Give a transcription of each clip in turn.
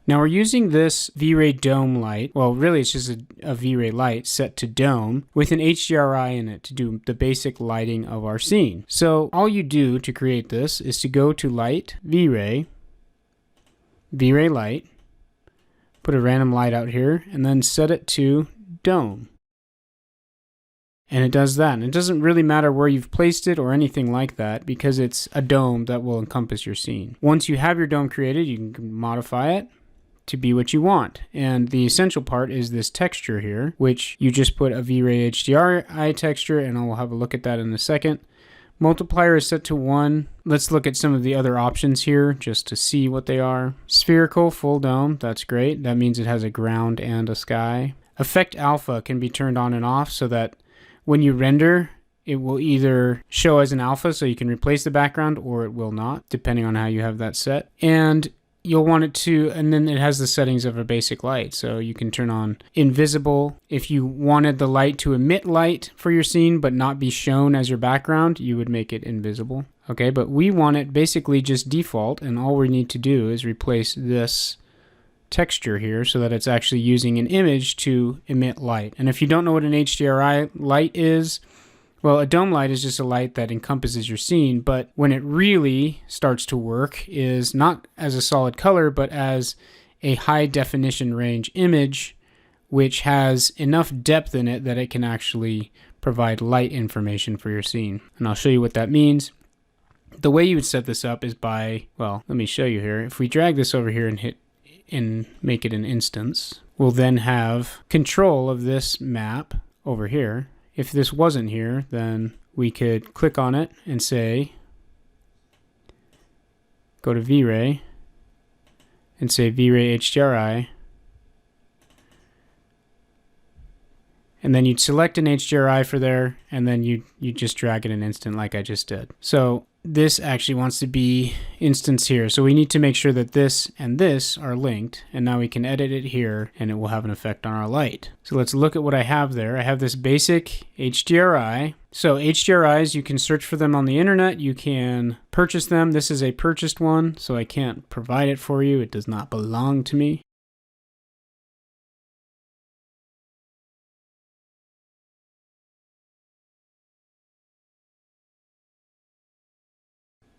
Now we're using this V-Ray dome light, well really it's just a V-Ray light set to dome with an HDRI in it to do the basic lighting of our scene. So all you do to create this is to go to Light, V-Ray, V-Ray light, put a random light out here, and then set it to dome. And it does that. And it doesn't really matter where you've placed it or anything like that because it's a dome that will encompass your scene. Once you have your dome created, you can modify it to be what you want. And the essential part is this texture here, which you just put a V-Ray HDRI texture, and I'll have a look at that in a second. Multiplier is set to 1. Let's look at some of the other options here just to see what they are. Spherical, full dome, that's great. That means it has a ground and a sky. Effect alpha can be turned on and off so that when you render, it will either show as an alpha so you can replace the background, or it will not, depending on how you have that set. And you'll want it to, and then it has the settings of a basic light. So you can turn on invisible. If you wanted the light to emit light for your scene but not be shown as your background, you would make it invisible. Okay, but we want it basically just default, and all we need to do is replace this texture here so that it's actually using an image to emit light. And if you don't know what an HDRI light is, well, a dome light is just a light that encompasses your scene, but when it really starts to work is not as a solid color, but as a high definition range image, which has enough depth in it that it can actually provide light information for your scene. And I'll show you what that means. The way you would set this up is by, well, let me show you here. If we drag this over here and hit and make it an instance, we'll then have control of this map over here. If this wasn't here, then we could click on it and say, go to V-Ray and say V-Ray HDRI. And then you'd select an HDRI for there, and then you just drag it an instant like I just did. So this actually wants to be instance here. So we need to make sure that this and this are linked, and now we can edit it here and it will have an effect on our light. So let's look at what I have there. I have this basic HDRI. So HDRIs, you can search for them on the internet. You can purchase them. This is a purchased one, so I can't provide it for you. It does not belong to me.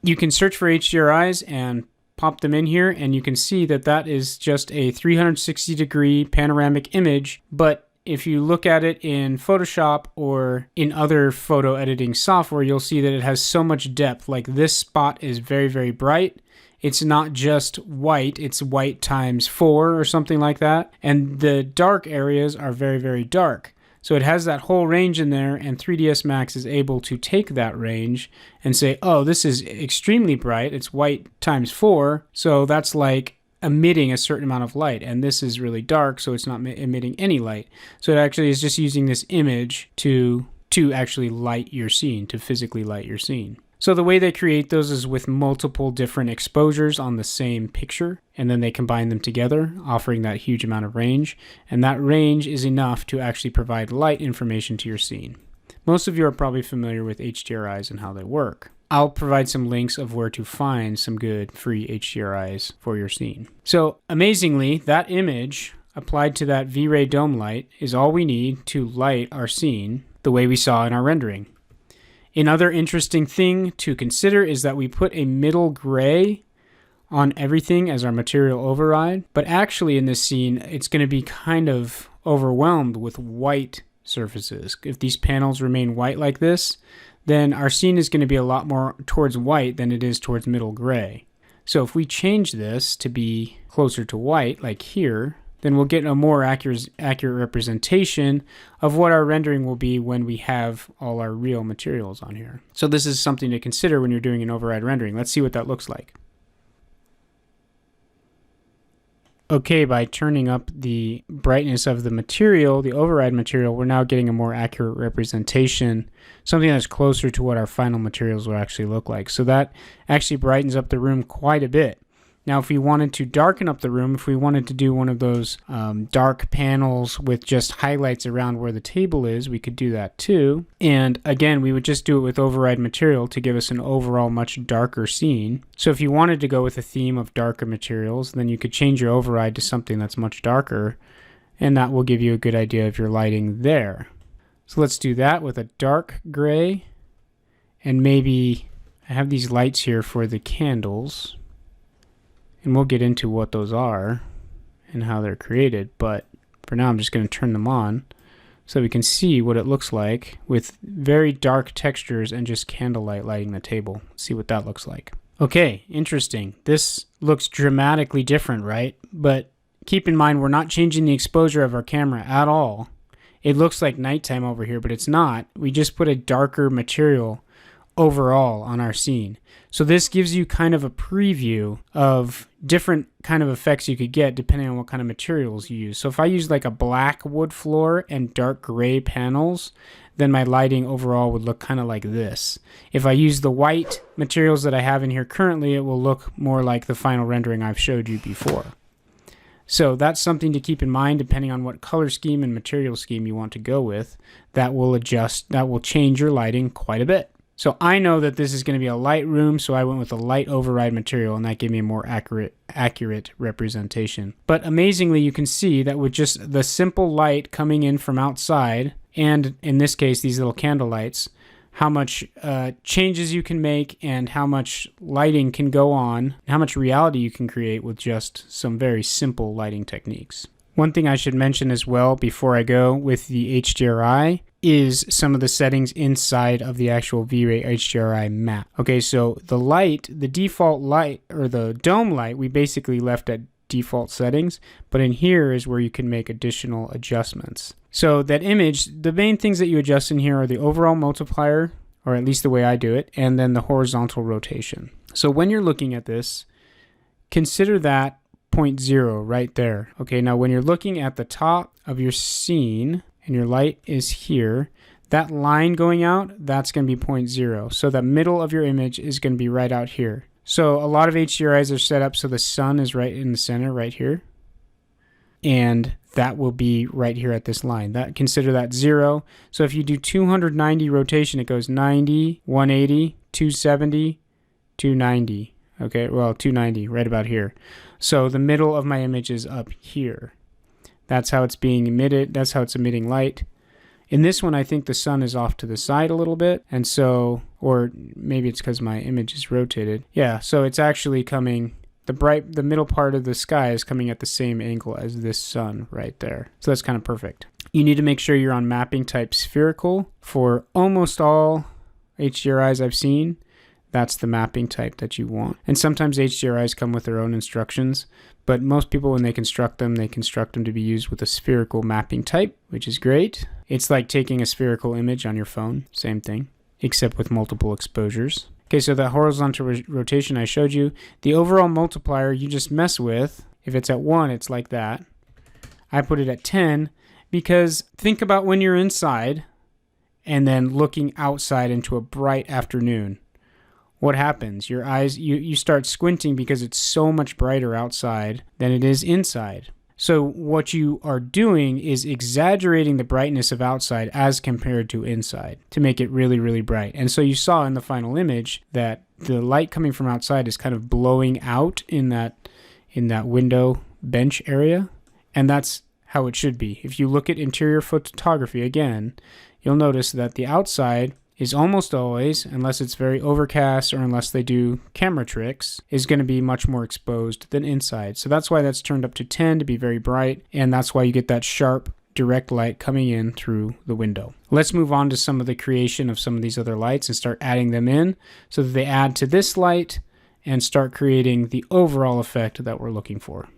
You can search for HDRIs and pop them in here, and you can see that that is just a 360-degree panoramic image. But if you look at it in Photoshop or in other photo editing software, you'll see that it has so much depth. Like this spot is very, very bright. It's not just white, it's white times 4 or something like that. And the dark areas are very, very dark. So it has that whole range in there, and 3ds-Max is able to take that range and say, oh, this is extremely bright. It's white times 4, so that's like emitting a certain amount of light. And this is really dark, so it's not emitting any light. So it actually is just using this image to actually light your scene, to physically light your scene. So the way they create those is with multiple different exposures on the same picture, and then they combine them together, offering that huge amount of range. And that range is enough to actually provide light information to your scene. Most of you are probably familiar with HDRIs and how they work. I'll provide some links of where to find some good free HDRIs for your scene. So amazingly, that image applied to that V-Ray dome light is all we need to light our scene the way we saw in our rendering. Another interesting thing to consider is that we put a middle gray on everything as our material override, but actually in this scene, it's going to be kind of overwhelmed with white surfaces. If these panels remain white like this, then our scene is going to be a lot more towards white than it is towards middle gray. So if we change this to be closer to white, like here, then we'll get a more accurate representation of what our rendering will be when we have all our real materials on here. So this is something to consider when you're doing an override rendering. Let's see what that looks like. Okay, by turning up the brightness of the material, the override material, we're now getting a more accurate representation, something that's closer to what our final materials will actually look like. So that actually brightens up the room quite a bit. Now, if we wanted to darken up the room, if we wanted to do one of those dark panels with just highlights around where the table is, we could do that too. And again, we would just do it with override material to give us an overall much darker scene. So if you wanted to go with a theme of darker materials, then you could change your override to something that's much darker, and that will give you a good idea of your lighting there. So let's do that with a dark gray, and maybe I have these lights here for the candles. And we'll get into what those are and how they're created, but for now I'm just going to turn them on so we can see what it looks like with very dark textures and just candlelight lighting the table. See what that looks like. Okay, interesting. This looks dramatically different, right? But keep in mind, we're not changing the exposure of our camera at all. It looks like nighttime over here, but it's not. We just put a darker material overall on our scene. So this gives you kind of a preview of different kind of effects you could get depending on what kind of materials you use. So if I use like a black wood floor and dark gray panels, then my lighting overall would look kind of like this. If I use the white materials that I have in here currently, it will look more like the final rendering I've showed you before. So that's something to keep in mind depending on what color scheme and material scheme you want to go with. That will adjust, that will change your lighting quite a bit. So I know that this is going to be a light room, so I went with a light override material, and that gave me a more accurate representation. But amazingly, you can see that with just the simple light coming in from outside, and in this case, these little candle lights, how much changes you can make and how much lighting can go on, how much reality you can create with just some very simple lighting techniques. One thing I should mention as well before I go with the HDRI is some of the settings inside of the actual V-Ray HDRI map. Okay, so the light, the default light, or the dome light, we basically left at default settings, but in here is where you can make additional adjustments. So that image, the main things that you adjust in here are the overall multiplier, or at least the way I do it, and then the horizontal rotation. So when you're looking at this, consider that 0.0 right there. Okay, now when you're looking at the top of your scene and your light is here, that line going out, that's going to be 0.0. So the middle of your image is going to be right out here. So a lot of HDRIs are set up so the sun is right in the center right here. And that will be right here at this line. That, consider that 0. So if you do 290 rotation, it goes 90, 180, 270, 290. Okay, well, 290, right about here. So the middle of my image is up here. That's how it's being emitted. That's how it's emitting light. In this one, I think the sun is off to the side a little bit. And so, or maybe it's because my image is rotated. Yeah, so it's actually coming, the middle part of the sky is coming at the same angle as this sun right there. So that's kind of perfect. You need to make sure you're on mapping type spherical. For almost all HDRIs I've seen, that's the mapping type that you want. And sometimes HDRIs come with their own instructions, but most people, when they construct them to be used with a spherical mapping type, which is great. It's like taking a spherical image on your phone, same thing, except with multiple exposures. Okay, so that horizontal rotation I showed you, the overall multiplier you just mess with, if it's at 1, it's like that. I put it at 10 because think about when you're inside and then looking outside into a bright afternoon. What happens? Your eyes, you start squinting because it's so much brighter outside than it is inside. So what you are doing is exaggerating the brightness of outside as compared to inside to make it really, really bright. And so you saw in the final image that the light coming from outside is kind of blowing out in that window bench area. And that's how it should be. If you look at interior photography again, you'll notice that the outside is almost always, unless it's very overcast or unless they do camera tricks, is going to be much more exposed than inside. So that's why that's turned up to 10 to be very bright, and that's why you get that sharp, direct light coming in through the window. Let's move on to some of the creation of some of these other lights and start adding them in so that they add to this light and start creating the overall effect that we're looking for.